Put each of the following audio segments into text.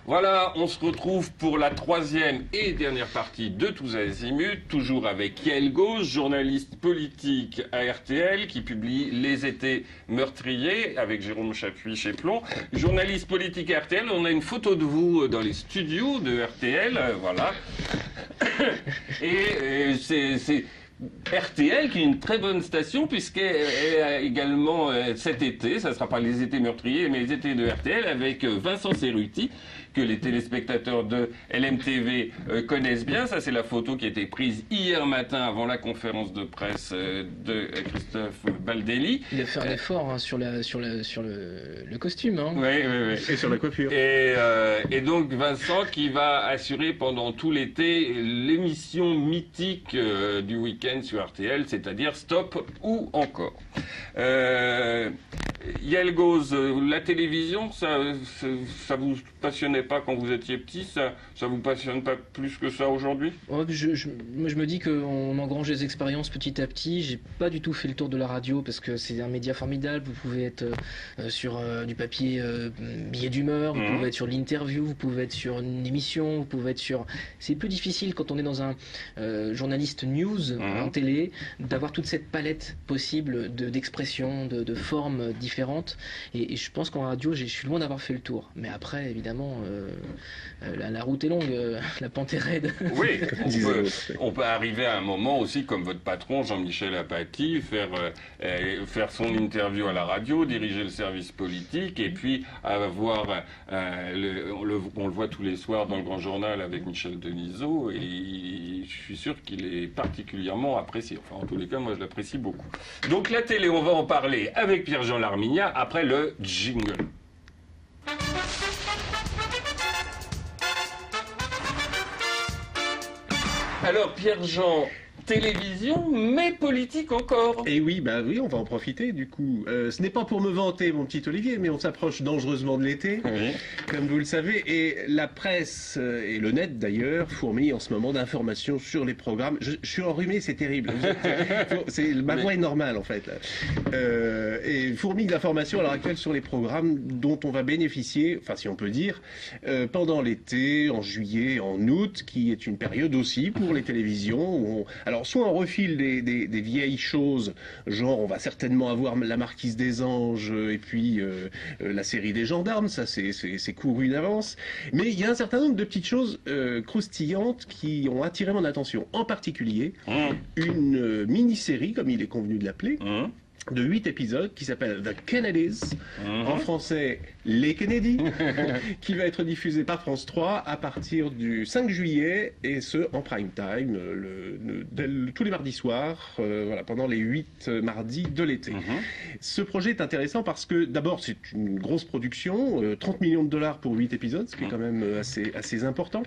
Voilà, on se retrouve pour la troisième et dernière partie de Tous Azimuts, toujours avec Yael Gauz, journaliste politique à RTL, qui publie Les Étés meurtriers, avec Jérôme Chapuis chez Plon. Journaliste politique à RTL, on a une photo de vous dans les studios de RTL, voilà. Et c'est RTL qui est une très bonne station puisqu'elle a également cet été, ça ne sera pas les étés meurtriers mais les étés de RTL avec Vincent Cerruti que les téléspectateurs de LMTV connaissent bien. Ça c'est la photo qui a été prise hier matin avant la conférence de presse de Christophe Baldelli. Il a fait un effort hein, sur le costume. Hein. Oui, oui, oui. Et sur la coiffure. Et donc Vincent qui va assurer pendant tout l'été l'émission mythique du week-end sur RTL, c'est-à-dire Stop ou encore. Yael Gauz, la télévision, ça vous passionnait pas quand vous étiez petit, ça vous passionne pas plus que ça aujourd'hui? Moi je me dis qu'on engrange des expériences petit à petit. J'ai pas du tout fait le tour de la radio parce que c'est un média formidable. Vous pouvez être sur du papier billet d'humeur, vous pouvez être sur l'interview, vous pouvez être sur une émission, vous pouvez être sur... C'est plus difficile quand on est dans un journaliste news en télé d'avoir toute cette palette possible d'expression, de formes différentes. Et je pense qu'en radio, je suis loin d'avoir fait le tour. Mais après, évidemment, la route est longue, la pente est raide. Oui, on peut arriver à un moment aussi, comme votre patron, Jean-Michel Apathy, faire son interview à la radio, diriger le service politique, et puis avoir... on le voit tous les soirs dans le Grand Journal avec Michel Denisot, et je suis sûr qu'il est particulièrement apprécié. Enfin, en tous les cas, moi, je l'apprécie beaucoup. Donc la télé, on va en parler avec Pierre-Jean Larminia après le jingle. Alors Pierre-Jean, télévision, mais politique encore. Et oui, bah oui, on va en profiter du coup. Ce n'est pas pour me vanter, mon petit Olivier, mais on s'approche dangereusement de l'été, comme vous le savez, et la presse et le net d'ailleurs fourmillent en ce moment d'informations sur les programmes. Je suis enrhumé, c'est terrible. Ma voix est normale en fait. Et fourmille d'informations à l'heure actuelle sur les programmes dont on va bénéficier, enfin si on peut dire, pendant l'été, en juillet, en août, qui est une période aussi pour les télévisions où alors, soit on refile des vieilles choses, genre on va certainement avoir la Marquise des Anges et puis la série des gendarmes, ça c'est couru d'avance. Mais il y a un certain nombre de petites choses croustillantes qui ont attiré mon attention. En particulier, une mini-série, comme il est convenu de l'appeler, de 8 épisodes qui s'appelle The Kennedys, en français Les Kennedy, qui va être diffusé par France 3 à partir du 5 juillet et ce en prime time, tous les mardis soirs, voilà, pendant les 8 mardis de l'été. Ce projet est intéressant parce que d'abord c'est une grosse production, 30 millions de dollars pour 8 épisodes, ce qui est quand même assez important.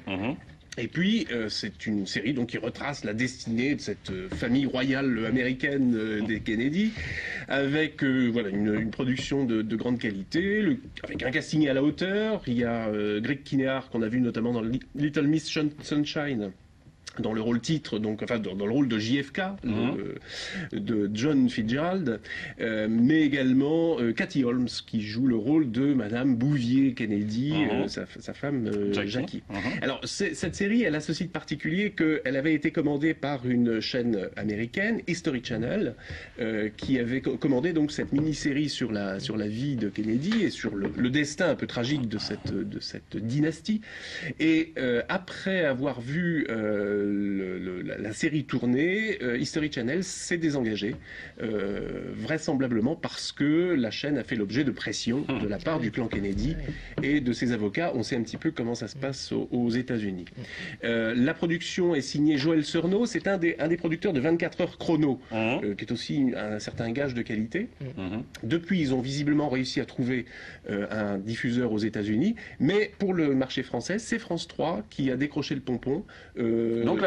Et puis, c'est une série donc, qui retrace la destinée de cette famille royale américaine des Kennedy, avec voilà, une production de grande qualité, avec un casting à la hauteur. Il y a Greg Kinnear, qu'on a vu notamment dans Little Miss Sunshine, dans le rôle titre, donc enfin dans le rôle de JFK, de John Fitzgerald, mais également Cathy Holmes qui joue le rôle de Madame Bouvier Kennedy, sa femme Jackie. Alors cette série, elle a ce site particulier qu'elle avait été commandée par une chaîne américaine, History Channel, qui avait commandé donc cette mini-série sur la vie de Kennedy et sur le destin un peu tragique de cette dynastie. Et après avoir vu la série tournée, History Channel s'est désengagé, vraisemblablement parce que la chaîne a fait l'objet de pression de la part du clan Kennedy et de ses avocats. On sait un petit peu comment ça se passe aux États-Unis. La production est signée Joël Surnaud, c'est un des producteurs de 24 heures chrono, qui est aussi un certain gage de qualité. Depuis, ils ont visiblement réussi à trouver un diffuseur aux États-Unis, mais pour le marché français, c'est France 3 qui a décroché le pompon. Donc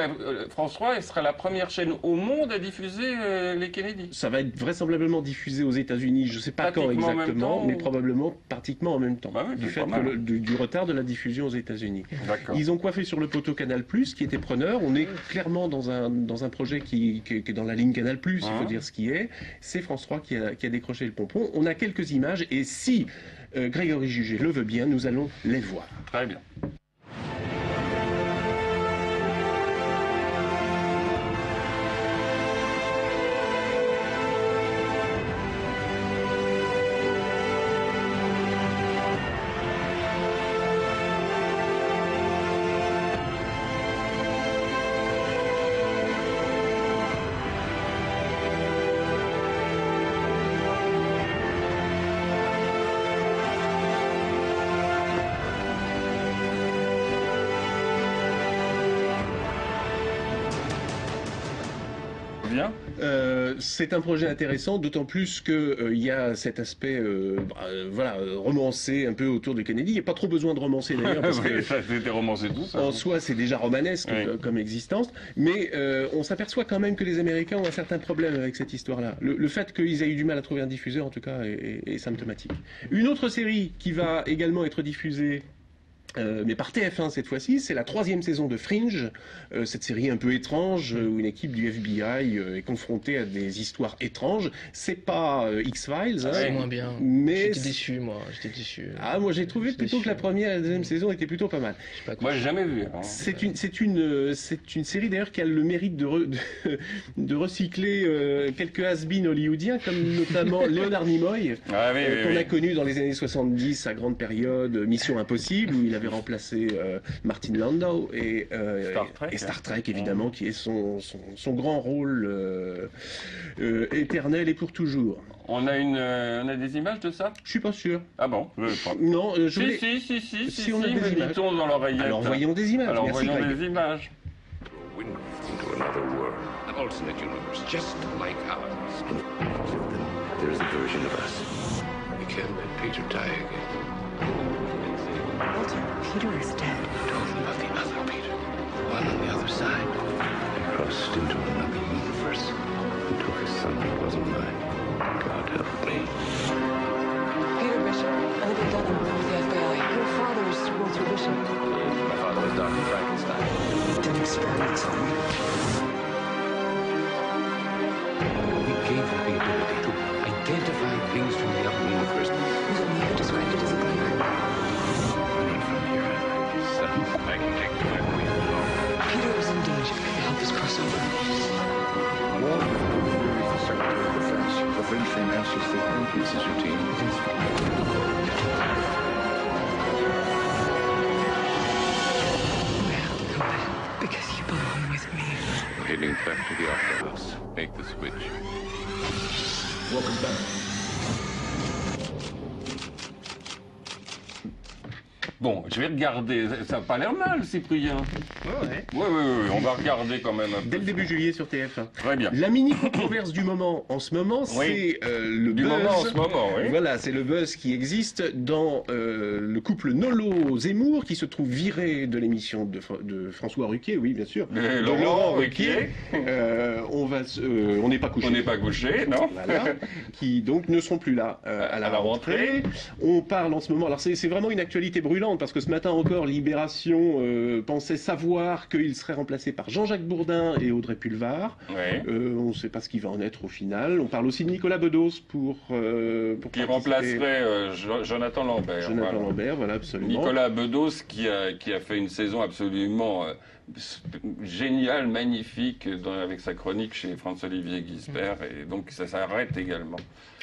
France 3 elle sera la première chaîne au monde à diffuser les Kennedy. Ça va être vraisemblablement diffusé aux États-Unis, je ne sais pas quand exactement, mais probablement pratiquement en même temps, bah oui, du fait du retard de la diffusion aux États-Unis. D'accord. Ils ont coiffé sur le poteau Canal+, qui était preneur. On est clairement dans un projet qui est dans la ligne Canal+, il faut dire ce qui est. C'est France 3 qui a décroché le pompon. On a quelques images, et si Grégory Jugé le veut bien, nous allons les voir. Très bien. C'est un projet intéressant, d'autant plus qu'il y a cet aspect romancé un peu autour de Kennedy. Il n'y a pas trop besoin de romancer d'ailleurs, parce que ça c'était romancé tout ça. En soi, c'est déjà romanesque comme existence, mais on s'aperçoit quand même que les Américains ont un certain problème avec cette histoire-là. Le fait qu'ils aient eu du mal à trouver un diffuseur, en tout cas, est symptomatique. Une autre série qui va également être diffusée mais par TF1 cette fois-ci, c'est la 3e saison de Fringe, cette série un peu étrange où une équipe du FBI est confrontée à des histoires étranges. C'est pas X-Files, c'est moins bien. Mais j'étais déçu, moi. J'étais déçu. Ah, moi j'ai trouvé plutôt que la première et la deuxième saison étaient plutôt pas mal. Moi j'ai jamais vu. Hein. C'est une série d'ailleurs qui a le mérite de recycler quelques has-beens hollywoodiens, comme notamment Leonard Nimoy, qu'on a connu dans les années 70, sa grande période Mission Impossible, où il avait remplacé Martin Landau et Star Trek évidemment, qui est son grand rôle éternel et pour toujours. On a des images de ça? Je suis pas sûr. Ah bon? Non, si, on a des images. Dans l'oreillette. Alors voyons des images. Alors merci, voyons Greg. des images. Into another world, an alternate universe, just like ours. There is a version of us. We can't let Peter die again. Walter, Peter is dead. Talking about the other Peter, one on the other side. I crossed into another universe and took a son who wasn't mine. God help me. Peter Bishop, Elder Dunham with the FBI. Your father is Walter Bishop. My father was Dr. Frankenstein. He did experiments on me. He gave her the ability to identify things from the other universe. Was it me who described it as a glimmer? Not from here, son. I can take to my queen alone. Peter is in danger. Help us cross over. Walter is the Secretary of Defense. The French finances the this is routine. We have to come back because you belong with me. We're heading back to the Opera House. Make the switch. Welcome back. Bon, je vais regarder. Ça n'a pas l'air mal, Cyprien. Oui, on va regarder quand même un peu. Dès le début juillet sur TF1. Très bien. La mini-controverse du moment en ce moment, c'est le du buzz. Moment en ce moment, oui. Voilà, c'est le buzz qui existe dans le couple Nolo-Zemmour qui se trouve viré de l'émission de François Ruquier, oui, bien sûr. De Laurent Ruquier. On n'est pas couché. On n'est pas couché, non. Voilà. Qui donc ne seront plus là à la rentrée. On parle en ce moment. Alors c'est vraiment une actualité brûlante parce que ce matin encore, Libération pensait savoir qu'il serait remplacé par Jean-Jacques Bourdin et Audrey Pulvar. Ouais. On ne sait pas ce qui va en être au final. On parle aussi de Nicolas Bedos pour qui remplacerait Jonathan Lambert. Jonathan Lambert, voilà, absolument. Nicolas Bedos qui a fait une saison absolument géniale, magnifique, avec sa chronique chez François-Olivier Gisbert, et donc ça s'arrête également.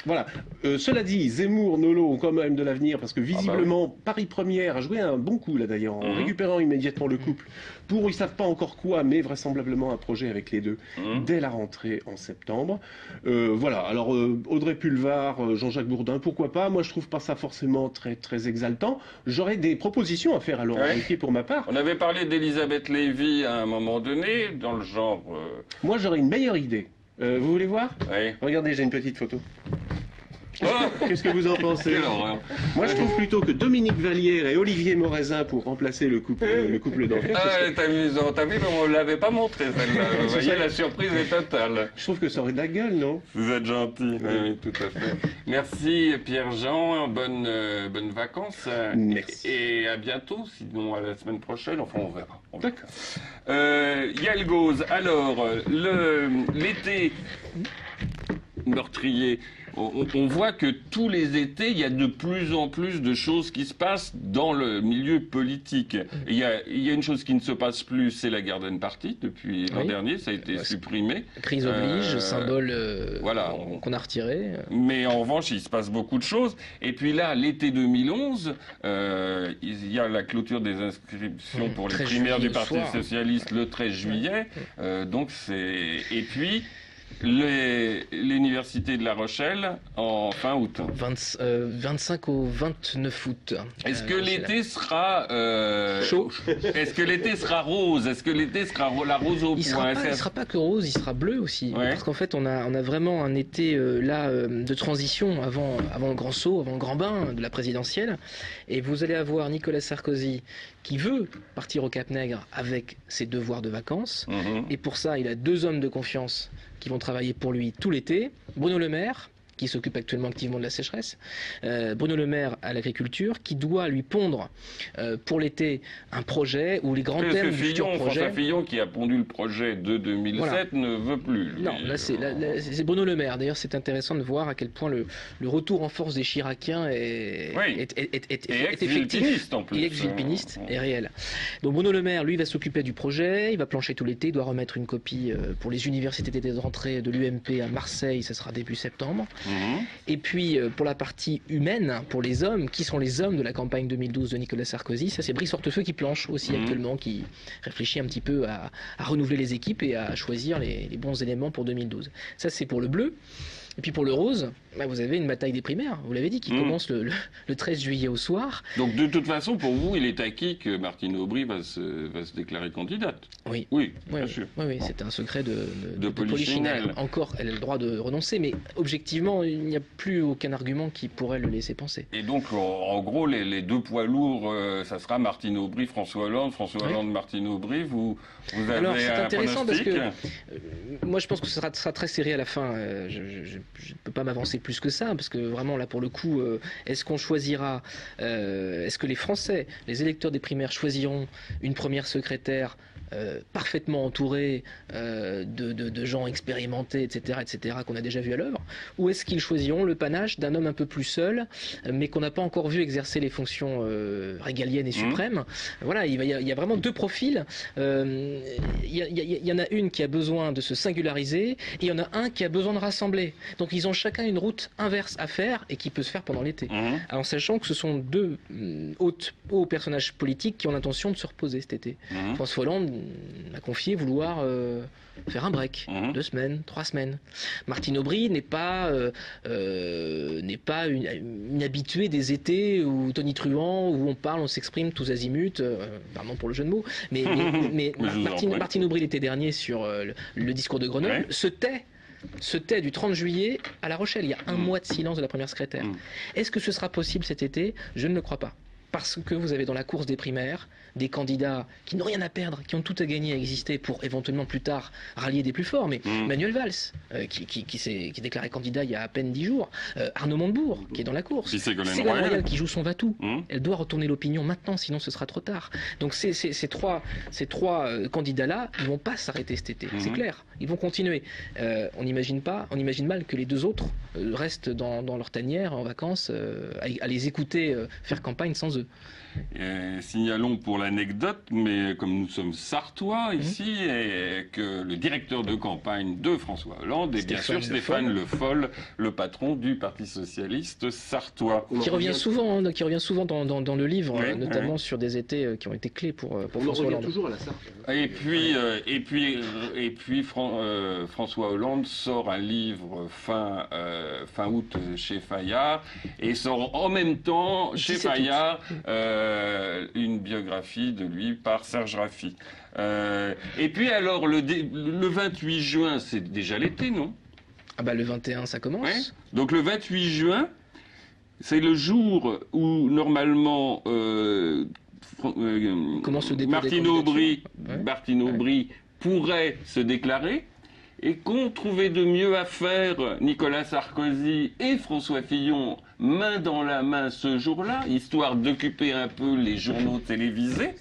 Voilà. Cela dit, Zemmour, Nolo ont quand même de l'avenir parce que visiblement, Paris Première a joué un bon coup là d'ailleurs en récupérant immédiatement le couple pour, ils savent pas encore quoi, mais vraisemblablement un projet avec les deux dès la rentrée en septembre. Voilà. Alors Audrey Pulvar, Jean-Jacques Bourdin, pourquoi pas? Moi je trouve pas ça forcément très très exaltant. J'aurais des propositions à faire à Laurent Ruquier pour ma part. On avait parlé d'Elisabeth Lévy à un moment donné dans le genre. Moi j'aurais une meilleure idée. Vous voulez voir? Oui. Regardez, j'ai une petite photo. Qu'est-ce que vous en pensez? Quelle horreur. Moi, je trouve plutôt que Dominique Vallière et Olivier Morazin pour remplacer le couple d'enfer. Ah, elle est amusante. T'as vu, mais on ne l'avait pas montré celle-là. Vous voyez, la surprise est totale. Je trouve que ça aurait de la gueule, non? Vous êtes gentil, oui, tout à fait. Merci Pierre-Jean, bonnes vacances. Merci. Et à bientôt, sinon à la semaine prochaine, enfin on verra. D'accord. Yalgoz, alors, l'été meurtrier, on voit que tous les étés, il y a de plus en plus de choses qui se passent dans le milieu politique. Il y a une chose qui ne se passe plus, c'est la Garden Party. Depuis l'an dernier, ça a été supprimé. Crise oblige, symbole voilà. qu'on a retiré. Mais en revanche, il se passe beaucoup de choses. Et puis là, l'été 2011, il y a la clôture des inscriptions pour les primaires du Parti Socialiste le 13 juillet. Et puis l'université de La Rochelle en fin août. 25 au 29 août. Est-ce que l'été sera chaud? Est-ce que l'été sera rose? Est-ce que l'été sera la rose au point? Il sera pas que rose, il sera bleu aussi. Ouais. Parce qu'en fait, on a vraiment un été de transition avant le grand saut, avant le grand bain de la présidentielle. Et vous allez avoir Nicolas Sarkozy qui veut partir au Cap-Nègre avec ses devoirs de vacances. Et pour ça, il a 2 hommes de confiance qui vont travailler pour lui tout l'été. Bruno Le Maire, qui s'occupe actuellement activement de la sécheresse, Bruno Le Maire à l'agriculture, qui doit lui pondre pour l'été un projet où les grands thèmes du futur projet... François Fillon, qui a pondu le projet de 2007, ne veut plus. Lui. Non, là c'est Bruno Le Maire. D'ailleurs, c'est intéressant de voir à quel point le retour en force des Chiraciens est effectif. En plus. Et ex-villepiniste est réel. Donc Bruno Le Maire, lui, va s'occuper du projet, il va plancher tout l'été, il doit remettre une copie pour les universités d'été de rentrée de l'UMP à Marseille, ça sera début septembre. Et puis pour la partie humaine, pour les hommes, qui sont les hommes de la campagne 2012 de Nicolas Sarkozy, ça c'est Brice Hortefeux qui planche aussi actuellement, qui réfléchit un petit peu à renouveler les équipes et à choisir les bons éléments pour 2012. Ça c'est pour le bleu. Et puis pour le rose, vous avez une bataille des primaires, vous l'avez dit, qui commence le 13 juillet au soir. Donc de toute façon, pour vous, il est acquis que Martine Aubry va se déclarer candidate. Oui, bien sûr. Oui, c'est un secret de Polichinelle. Encore, elle a le droit de renoncer, mais objectivement, il n'y a plus aucun argument qui pourrait le laisser penser. Et donc, en gros, les 2 poids lourds, ça sera Martine Aubry, François Hollande, Martine Aubry. Vous avez Alors, c'est intéressant pronostic? parce que moi, je pense que ce sera très serré à la fin. Je ne peux pas m'avancer plus que ça, parce que vraiment, là, pour le coup, est-ce qu'on choisira, est-ce que les Français, les électeurs des primaires choisiront une première secrétaire parfaitement entourée de gens expérimentés, etc., qu'on a déjà vu à l'œuvre, ou est-ce qu'ils choisiront le panache d'un homme un peu plus seul, mais qu'on n'a pas encore vu exercer les fonctions régaliennes et suprêmes? Voilà, il y a vraiment 2 profils. Il y en a une qui a besoin de se singulariser, et il y en a un qui a besoin de rassembler. Donc ils ont chacun une route inverse à faire, et qui peut se faire pendant l'été. En sachant que ce sont 2 hauts personnages politiques qui ont l'intention de se reposer cet été. François Hollande m'a confié vouloir faire un break, 2 semaines, 3 semaines. Martine Aubry n'est pas une habituée des étés où Tony Truant, où on s'exprime tous azimuts, pardon pour le jeu de mots, mais Martine Aubry l'été dernier sur le discours de Grenoble se tait du 30 juillet à La Rochelle. Il y a 1 mois de silence de la première secrétaire. Est-ce que ce sera possible cet été? Je ne le crois pas. Parce que vous avez dans la course des primaires des candidats qui n'ont rien à perdre, qui ont tout à gagner à exister pour éventuellement plus tard rallier des plus forts. Mais Manuel Valls, qui déclaré candidat il y a à peine 10 jours, Arnaud Montebourg, qui est dans la course, Ségolène Royal qui joue son va-tout. Elle doit retourner l'opinion maintenant, sinon ce sera trop tard. Donc ces trois candidats-là, ils vont pas s'arrêter cet été, c'est clair. Ils vont continuer. On imagine mal que les 2 autres restent dans leur tanière en vacances, à les écouter faire campagne sans eux. Signalons pour l'anecdote, mais comme nous sommes sartois ici, et que le directeur de campagne de François Hollande est bien sûr Stéphane Le Foll, le patron du Parti Socialiste sartois. Qui revient souvent dans le livre, notamment sur des étés qui ont été clés pour François Hollande. Toujours à la Sarthe. Et puis François Hollande sort un livre fin août chez Fayard, et sort en même temps chez Fayard une biographie de lui par Serge Raffi. Et puis alors le 28 juin, c'est déjà l'été, non? Ah bah le 21, ça commence. Ouais. Donc le 28 juin, c'est le jour où normalement Commence le dépôt des Martine Aubry, candidatures. Ouais. Martine Aubry pourrait se déclarer. Et qu'ont trouvé de mieux à faire Nicolas Sarkozy et François Fillon main dans la main ce jour-là, histoire d'occuper un peu les journaux télévisés.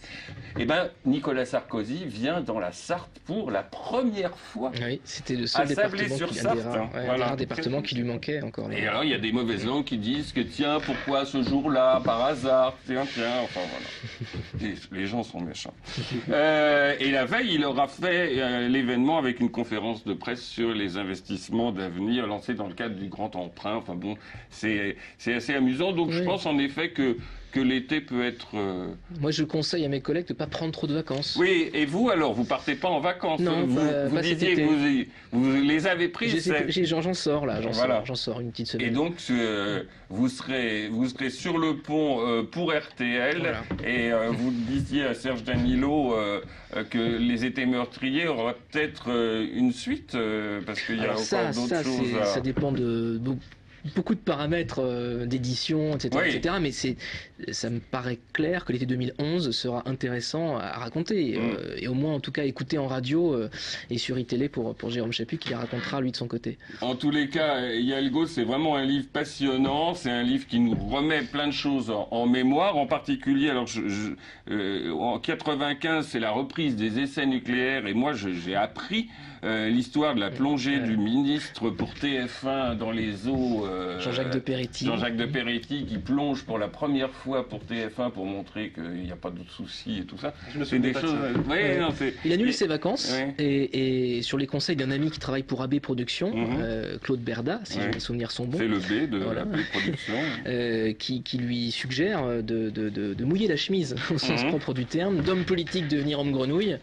Eh bien, Nicolas Sarkozy vient dans la Sarthe pour la première fois. Oui, c'était le seul À Sablé-sur-Sarthe, voilà. rare département qui lui manquait encore. Et alors, il y a des mauvaises langues qui disent que tiens, pourquoi ce jour-là, par hasard, tiens, enfin voilà. Les gens sont méchants. Et la veille, il aura fait l'événement avec une conférence de presse sur les investissements d'avenir lancés dans le cadre du grand emprunt. Enfin bon, c'est assez amusant. Donc je pense en effet que l'été peut être... Moi, je conseille à mes collègues de ne pas prendre trop de vacances. Oui, et vous alors, vous partez pas en vacances? Non, vous disiez que vous les avez prises. J'en sors là, Voilà. j'en sors une petite semaine. Et donc, vous serez sur le pont pour RTL, Voilà. et vous disiez à Serge Danilo que les étés meurtriers auraient peut-être une suite, parce qu'il y a Alors encore d'autres choses à... Ça dépend de beaucoup de paramètres d'édition, etc., Oui. etc. Mais ça me paraît clair que l'été 2011 sera intéressant à raconter. Et au moins, en tout cas, écouter en radio et sur iTélé pour Jérôme Chaput qui les racontera, lui, de son côté. En tous les cas, Hidalgo, c'est vraiment un livre passionnant. C'est un livre qui nous remet plein de choses en mémoire. En particulier, alors, en 95, c'est la reprise des essais nucléaires. Et moi, j'ai appris l'histoire de la plongée du ministre pour TF1 dans les eaux. Jean-Jacques de Peretti. Jean-Jacques de Peretti qui plonge pour la première fois pour TF1 pour montrer qu'il n'y a pas de soucis et tout ça. C'est des choses. Il annule ses vacances Ouais. et sur les conseils d'un ami qui travaille pour AB Productions, Claude Berda, si mes souvenirs sont bons. C'est le B de Voilà. la production. Qui lui suggère de mouiller la chemise au sens propre du terme, d'homme politique devenir homme grenouille.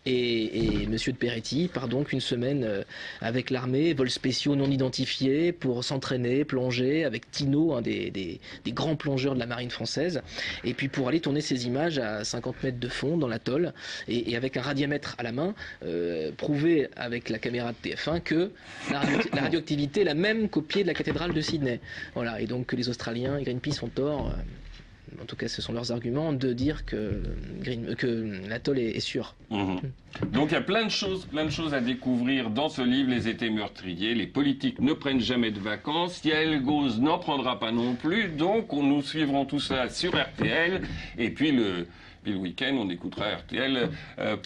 Et Monsieur de Peretti part donc une semaine avec l'armée, vols spéciaux non identifiés pour s'entraîner, plonger avec Tino, un des grands plongeurs de la marine française, et puis pour aller tourner ces images à 50 mètres de fond dans l'atoll, et avec un radiamètre à la main, prouver avec la caméra de TF1 que la radioactivité est la même qu'au pied de la cathédrale de Sydney. Voilà, et donc que les Australiens et Greenpeace ont tort. En tout cas, ce sont leurs arguments de dire que l'atoll est sûr. Donc il y a plein de choses à découvrir dans ce livre, Les étés meurtriers. Les politiques ne prennent jamais de vacances. Yael Gauze n'en prendra pas non plus. Donc nous suivrons tout ça sur RTL. Et puis le week-end, on écoutera RTL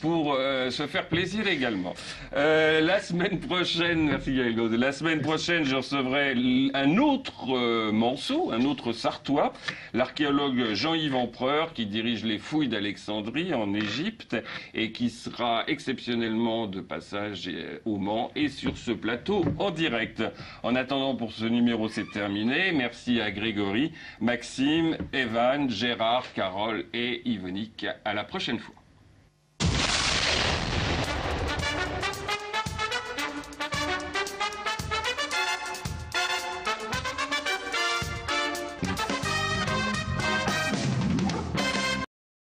pour se faire plaisir également. La semaine prochaine, merci Yael Gauze, la semaine prochaine, je recevrai un autre Manceau, un autre Sartois, l'archéologue Jean-Yves Empereur, qui dirige les fouilles d'Alexandrie en Égypte et qui sera exceptionnellement de passage au Mans et sur ce plateau en direct. En attendant, pour ce numéro, c'est terminé. Merci à Grégory, Maxime, Evan, Gérard, Carole et Yvonique. À la prochaine fois.